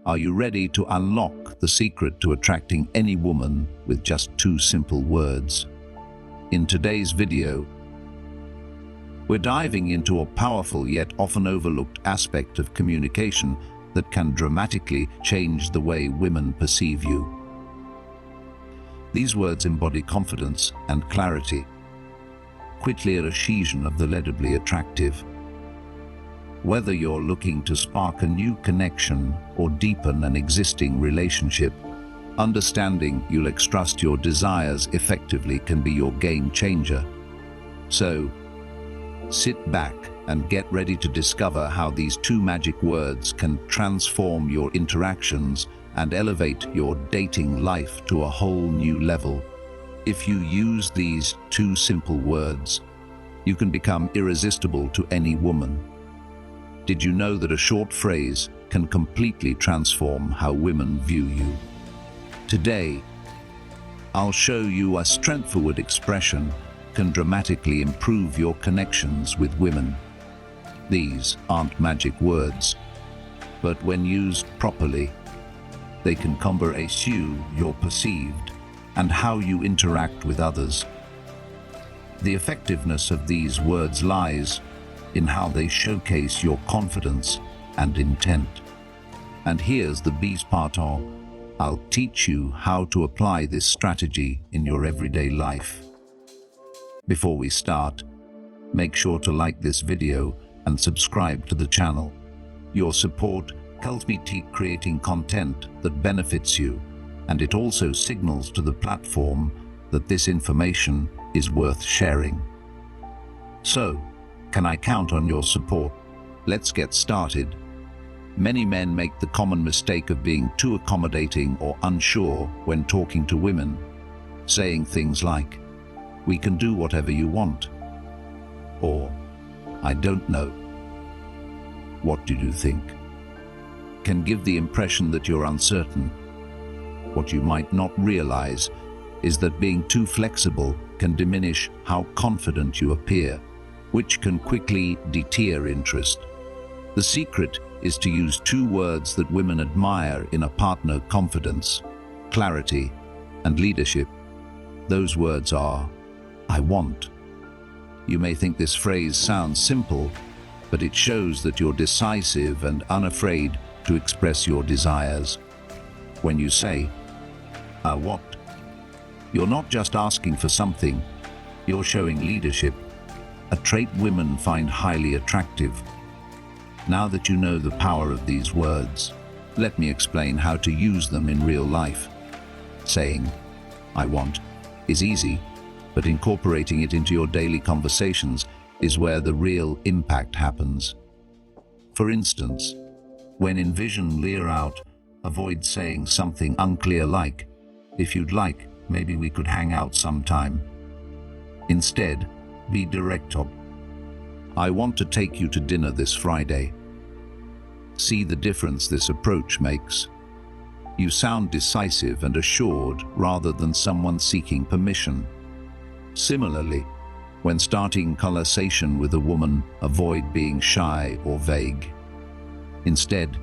Are you ready to unlock the secret to attracting any woman with just 2 simple words? In today's video, we're diving into a powerful yet often overlooked aspect of communication that can dramatically change the way women perceive you. These words embody confidence and clarity, quickly a decision of the incredibly attractive. Whether you're looking to spark a new connection or deepen an existing relationship, understanding you'll express your desires effectively can be your game changer. So, sit back and get ready to discover how these 2 magic words can transform your interactions and elevate your dating life to a whole new level. If you use these 2 simple words, you can become irresistible to any woman. Did you know that a short phrase can completely transform how women view you? Today, I'll show you a straightforward expression can dramatically improve your connections with women. These aren't magic words, but when used properly, they can convert your perceived and how you interact with others. The effectiveness of these words lies in how they showcase your confidence and intent. And here's the best part: I'll teach you how to apply this strategy in your everyday life. Before we start, make sure to like this video and subscribe to the channel. Your support helps me keep creating content that benefits you, and it also signals to the platform that this information is worth sharing. So, can I count on your support? Let's get started. Many men make the common mistake of being too accommodating or unsure when talking to women, saying things like, "We can do whatever you want," or "I don't know. What do you think?" Can give the impression that you're uncertain. What you might not realize is that being too flexible can diminish how confident you appear, which can quickly deter interest. The secret is to use 2 words that women admire in a partner: confidence, clarity, and leadership. Those words are, "I want." You may think this phrase sounds simple, but it shows that you're decisive and unafraid to express your desires. When you say, "I want," you're not just asking for something, you're showing leadership, a trait women find highly attractive. Now that you know the power of these words, let me explain how to use them in real life. Saying, "I want," is easy, but incorporating it into your daily conversations is where the real impact happens. For instance, when envision clear out, avoid saying something unclear like, "If you'd like, maybe we could hang out sometime." Instead, be direct. "I want to take you to dinner this Friday." See the difference this approach makes. You sound decisive and assured rather than someone seeking permission. Similarly, when starting conversation with a woman, avoid being shy or vague. Instead,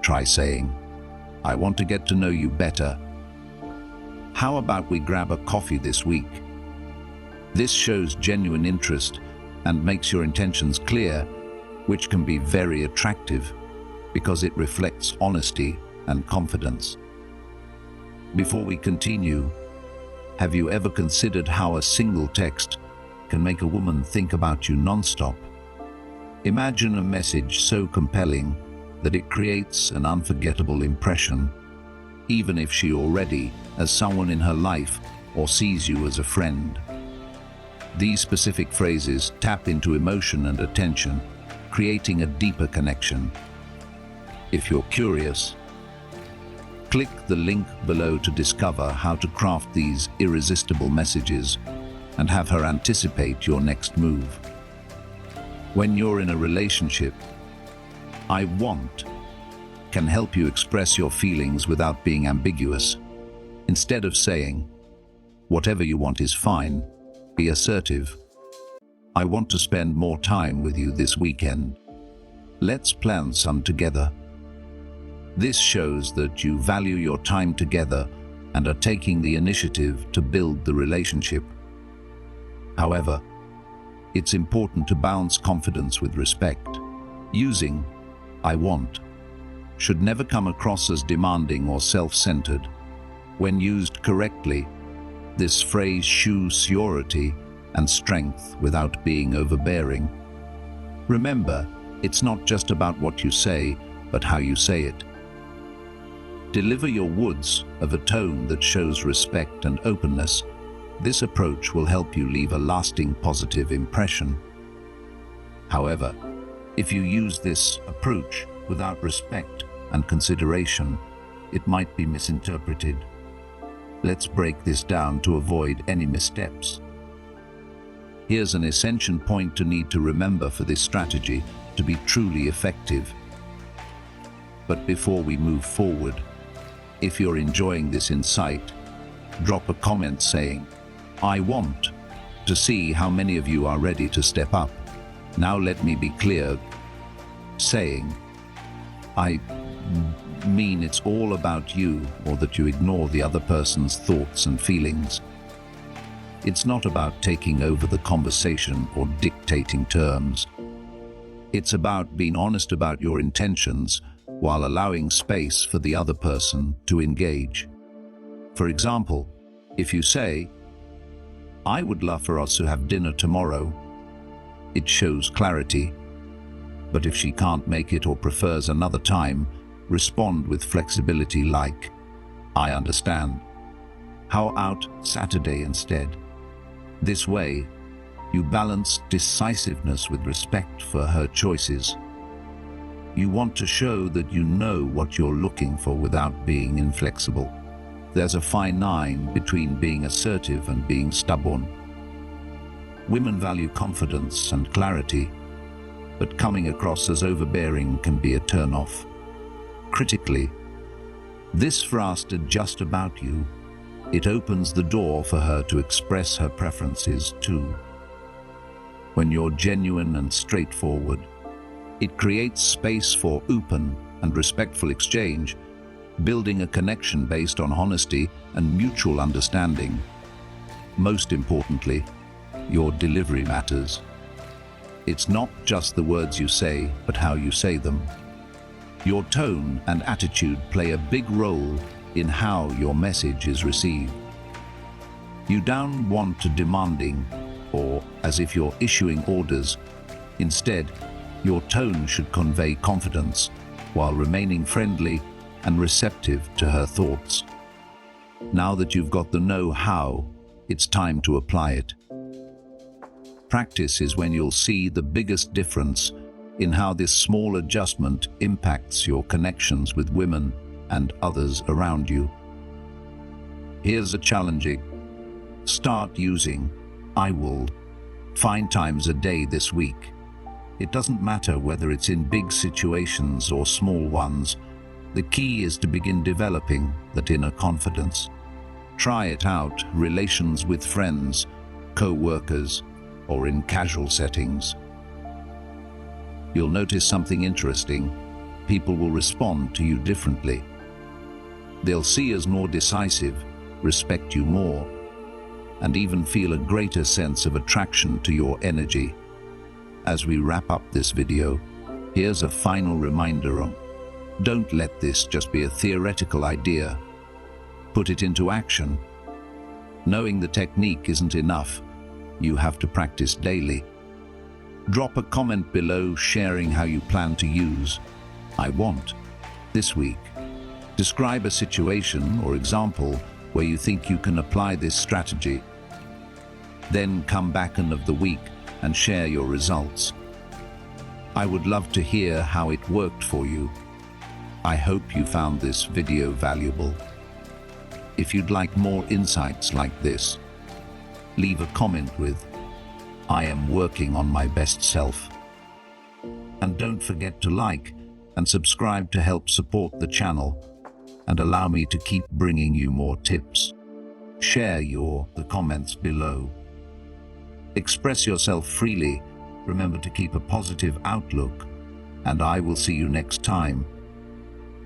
try saying, "I want to get to know you better. How about we grab a coffee this week?" This shows genuine interest and makes your intentions clear, which can be very attractive because it reflects honesty and confidence. Before we continue, have you ever considered how a single text can make a woman think about you non-stop? Imagine a message so compelling that it creates an unforgettable impression, even if she already has someone in her life or sees you as a friend. These specific phrases tap into emotion and attention, creating a deeper connection. If you're curious, click the link below to discover how to craft these irresistible messages and have her anticipate your next move. When you're in a relationship, "I want" can help you express your feelings without being ambiguous. Instead of saying, "Whatever you want is fine," be assertive. "I want to spend more time with you this weekend. Let's plan some together." This shows that you value your time together and are taking the initiative to build the relationship. However, it's important to balance confidence with respect. Using "I want" should never come across as demanding or self-centered. When used correctly, this phrase shows surety and strength without being overbearing. Remember, it's not just about what you say, but how you say it. Deliver your words of a tone that shows respect and openness. This approach will help you leave a lasting positive impression. However, if you use this approach without respect and consideration, it might be misinterpreted. Let's break this down to avoid any missteps. Here's an essential point to need to remember for this strategy to be truly effective. But before we move forward, if you're enjoying this insight, drop a comment saying, "I want," to see how many of you are ready to step up. Now let me be clear. Saying, "I mean it's all about you," or that you ignore the other person's thoughts and feelings. It's not about taking over the conversation or dictating terms. It's about being honest about your intentions while allowing space for the other person to engage. For example, if you say, "I would love for us to have dinner tomorrow," it shows clarity. But if she can't make it or prefers another time, respond with flexibility like, "I understand. How about Saturday instead?" This way, you balance decisiveness with respect for her choices. You want to show that you know what you're looking for without being inflexible. There's a fine line between being assertive and being stubborn. Women value confidence and clarity, but coming across as overbearing can be a turn-off. Critically, this phrase isn't just about you. It opens the door for her to express her preferences too. When you're genuine and straightforward, it creates space for open and respectful exchange, building a connection based on honesty and mutual understanding. Most importantly, your delivery matters. It's not just the words you say, but how you say them. Your tone and attitude play a big role in how your message is received. You don't want to demanding or as if you're issuing orders. Instead, your tone should convey confidence while remaining friendly and receptive to her thoughts. Now that you've got the know-how, it's time to apply it. Practice is when you'll see the biggest difference in how this small adjustment impacts your connections with women and others around you. Here's a challenging. Start using "I will" 5 times a day this week. It doesn't matter whether it's in big situations or small ones. The key is to begin developing that inner confidence. Try it out, relations with friends, co-workers, or in casual settings. You'll notice something interesting. People will respond to you differently. They'll see as more decisive, respect you more, and even feel a greater sense of attraction to your energy. As we wrap up this video, here's a final reminder on, don't let this just be a theoretical idea. Put it into action. Knowing the technique isn't enough. You have to practice daily. Drop a comment below sharing how you plan to use "I want" this week. Describe a situation or example where you think you can apply this strategy. Then come back end of the week and share your results. I would love to hear how it worked for you. I hope you found this video valuable. If you'd like more insights like this, leave a comment with "I am working on my best self." And don't forget to like and subscribe to help support the channel and allow me to keep bringing you more tips. Share the comments below. Express yourself freely. Remember to keep a positive outlook, and I will see you next time.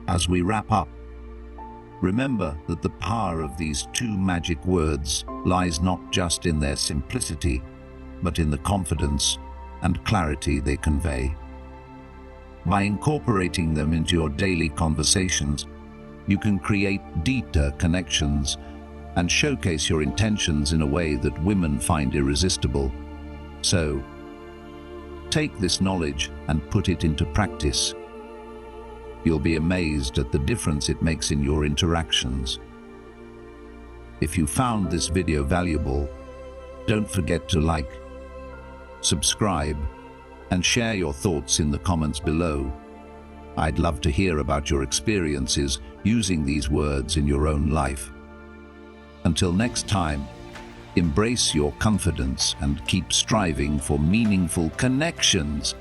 As we wrap up, remember that the power of these two magic words lies not just in their simplicity, but in the confidence and clarity they convey. By incorporating them into your daily conversations, you can create deeper connections and showcase your intentions in a way that women find irresistible. So, take this knowledge and put it into practice. You'll be amazed at the difference it makes in your interactions. If you found this video valuable, don't forget to like, subscribe, and share your thoughts in the comments below. I'd love to hear about your experiences using these words in your own life. Until next time, embrace your confidence and keep striving for meaningful connections.